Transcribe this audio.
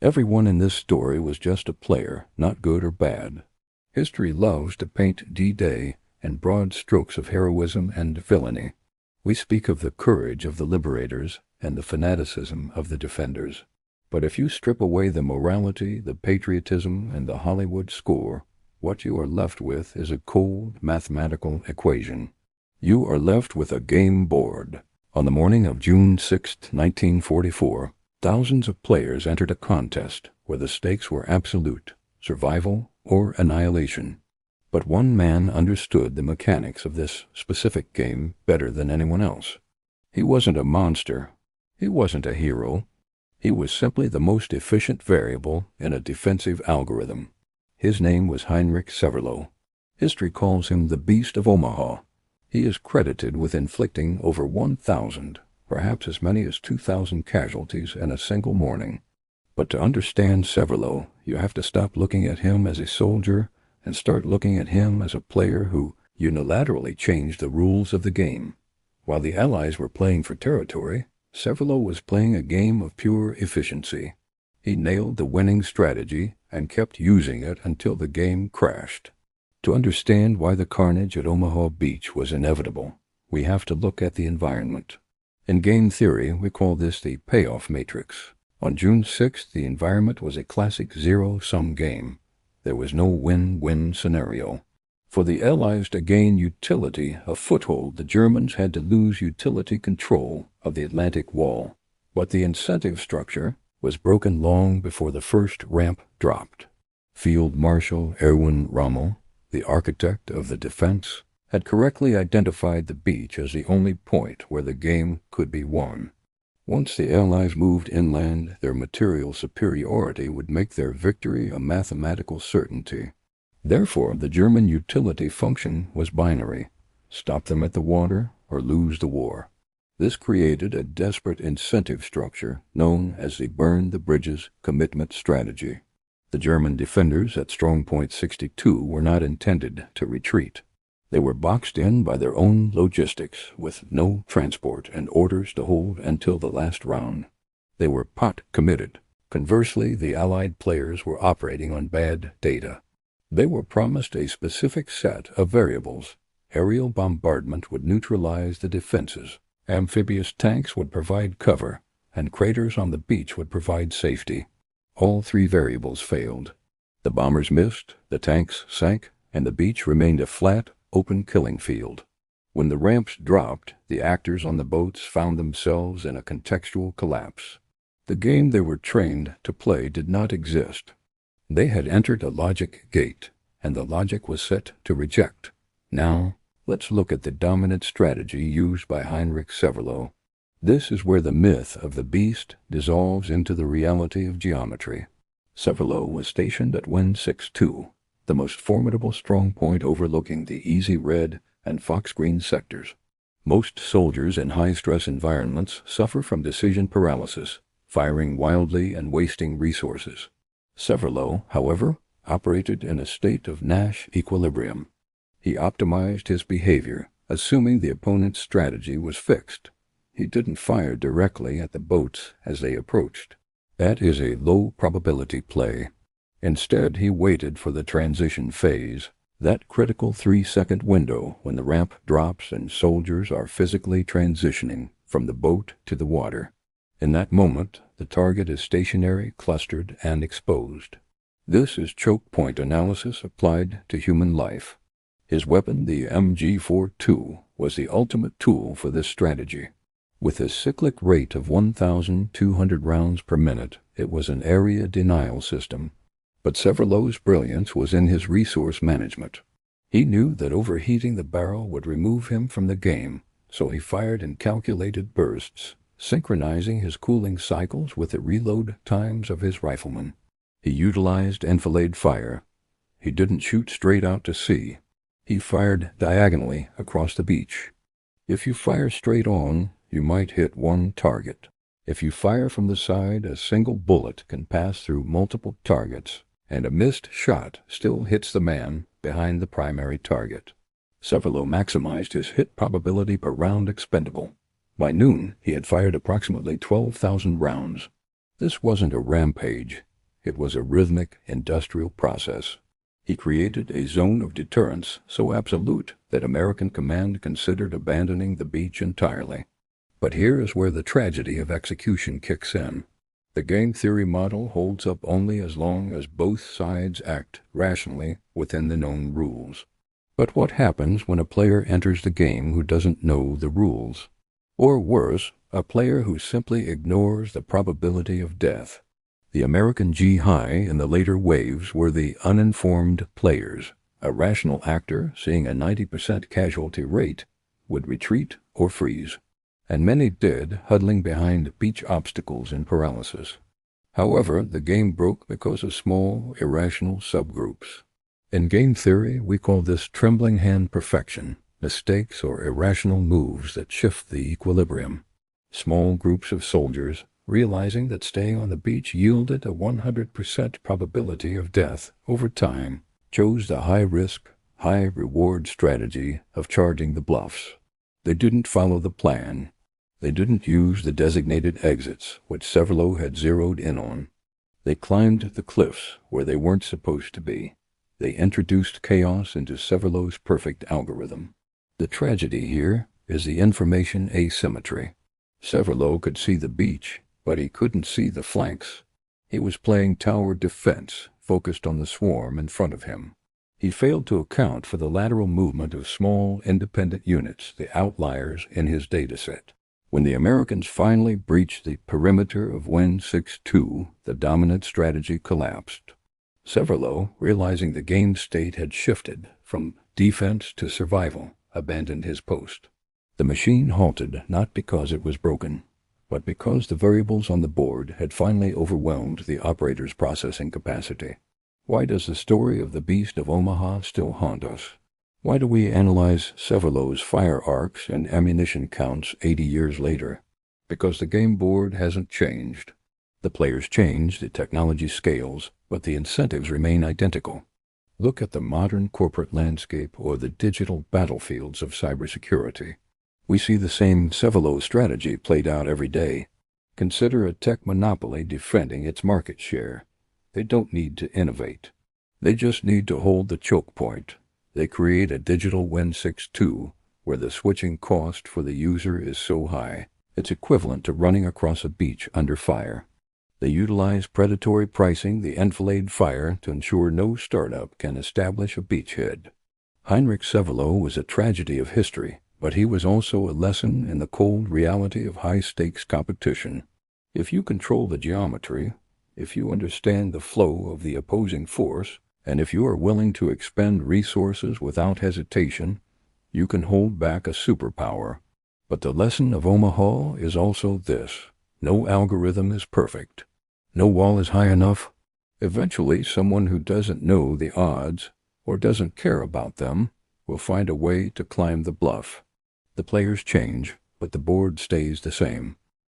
Everyone in this story was just a player, not good or bad. History loves to paint D-Day in broad strokes of heroism and villainy. We speak of the courage of the liberators and the fanaticism of the defenders. But if you strip away the morality, the patriotism, and the Hollywood score, what you are left with is a cold mathematical equation. You are left with a game board. On the morning of June 6, 1944, thousands of players entered a contest where the stakes were absolute, survival or annihilation. But one man understood the mechanics of this specific game better than anyone else. He wasn't a monster. He wasn't a hero. He was simply the most efficient variable in a defensive algorithm. His name was Heinrich Severloh. History calls him the Beast of Omaha. He is credited with inflicting over 1,000, perhaps as many as 2,000 casualties in a single morning. But to understand Severloh, you have to stop looking at him as a soldier and start looking at him as a player who unilaterally changed the rules of the game. While the Allies were playing for territory, Severloh was playing a game of pure efficiency. He nailed the winning strategy and kept using it until the game crashed. To understand why the carnage at Omaha Beach was inevitable, we have to look at the environment. In game theory, we call this the Payoff Matrix. On June 6th, the environment was a classic zero-sum game. There was no win-win scenario. For the Allies to gain utility, a foothold, the Germans had to lose utility control of the Atlantic Wall. But the incentive structure was broken long before the first ramp dropped. Field Marshal Erwin Rommel, the architect of the defense, had correctly identified the beach as the only point where the game could be won. Once the Allies moved inland, their material superiority would make their victory a mathematical certainty. Therefore, the German utility function was binary: stop them at the water or lose the war. This created a desperate incentive structure known as the burn the bridges commitment strategy. The German defenders at Strong Point 62 were not intended to retreat. They were boxed in by their own logistics, with no transport and orders to hold until the last round. They were pot committed. Conversely, the Allied players were operating on bad data. They were promised a specific set of variables. Aerial bombardment would neutralize the defenses. Amphibious tanks would provide cover, and craters on the beach would provide safety. All three variables failed. The bombers missed, the tanks sank, and the beach remained a flat, open killing field. When the ramps dropped, the actors on the boats found themselves in a contextual collapse. The game they were trained to play did not exist. They had entered a logic gate, and the logic was set to reject. Now, let's look at the dominant strategy used by Heinrich Severloh. This is where the myth of the beast dissolves into the reality of geometry. Severloh was stationed at WN62, the most formidable strong point overlooking the easy red and fox green sectors. Most soldiers in high-stress environments suffer from decision paralysis, firing wildly and wasting resources. Severloh, however, operated in a state of Nash equilibrium. He optimized his behavior, assuming the opponent's strategy was fixed. He didn't fire directly at the boats as they approached. That is a low-probability play. Instead, he waited for the transition phase, that critical 3-second window when the ramp drops and soldiers are physically transitioning from the boat to the water. In that moment, the target is stationary, clustered, and exposed. This is choke point analysis applied to human life. His weapon, the MG42, was the ultimate tool for this strategy. With a cyclic rate of 1,200 rounds per minute, it was an area denial system. But Severloh's brilliance was in his resource management. He knew that overheating the barrel would remove him from the game, so he fired in calculated bursts, synchronizing his cooling cycles with the reload times of his riflemen. He utilized enfilade fire. He didn't shoot straight out to sea. He fired diagonally across the beach. If you fire straight on, you might hit one target. If you fire from the side, a single bullet can pass through multiple targets, and a missed shot still hits the man behind the primary target. Severloh maximized his hit probability per round expendable. By noon, he had fired approximately 12,000 rounds. This wasn't a rampage. It was a rhythmic, industrial process. He created a zone of deterrence so absolute that American command considered abandoning the beach entirely. But here is where the tragedy of execution kicks in. The game theory model holds up only as long as both sides act rationally within the known rules. But what happens when a player enters the game who doesn't know the rules? Or worse, a player who simply ignores the probability of death. The American GI in the later waves were the uninformed players. A rational actor, seeing a 90% casualty rate, would retreat or freeze. And many did, huddling behind beach obstacles in paralysis. However, the game broke because of small, irrational subgroups. In game theory, we call this trembling hand perfection, mistakes or irrational moves that shift the equilibrium. Small groups of soldiers, realizing that staying on the beach yielded a 100% probability of death over time, chose the high-risk, high-reward strategy of charging the bluffs. They didn't follow the plan. They didn't use the designated exits, which Severloh had zeroed in on. They climbed the cliffs where they weren't supposed to be. They introduced chaos into Severloh's perfect algorithm. The tragedy here is the information asymmetry. Severloh could see the beach, but he couldn't see the flanks. He was playing tower defense, focused on the swarm in front of him. He failed to account for the lateral movement of small, independent units, the outliers in his dataset. When the Americans finally breached the perimeter of WN62, the dominant strategy collapsed. Severloh, realizing the game state had shifted from defense to survival, abandoned his post. The machine halted not because it was broken, but because the variables on the board had finally overwhelmed the operator's processing capacity. Why does the story of the Beast of Omaha still haunt us? Why do we analyze Severloh's fire arcs and ammunition counts 80 years later? Because the game board hasn't changed. The players change, the technology scales, but the incentives remain identical. Look at the modern corporate landscape or the digital battlefields of cybersecurity. We see the same Severloh strategy played out every day. Consider a tech monopoly defending its market share. They don't need to innovate. They just need to hold the choke point. They create a digital WN62 where the switching cost for the user is so high, it's equivalent to running across a beach under fire. They utilize predatory pricing, the enfilade fire, to ensure no startup can establish a beachhead. Heinrich Severloh was a tragedy of history, but he was also a lesson in the cold reality of high-stakes competition. If you control the geometry, if you understand the flow of the opposing force, and if you are willing to expend resources without hesitation, you can hold back a superpower. But the lesson of Omaha is also this: no algorithm is perfect. No wall is high enough. Eventually, someone who doesn't know the odds or doesn't care about them will find a way to climb the bluff. The players change, but the board stays the same.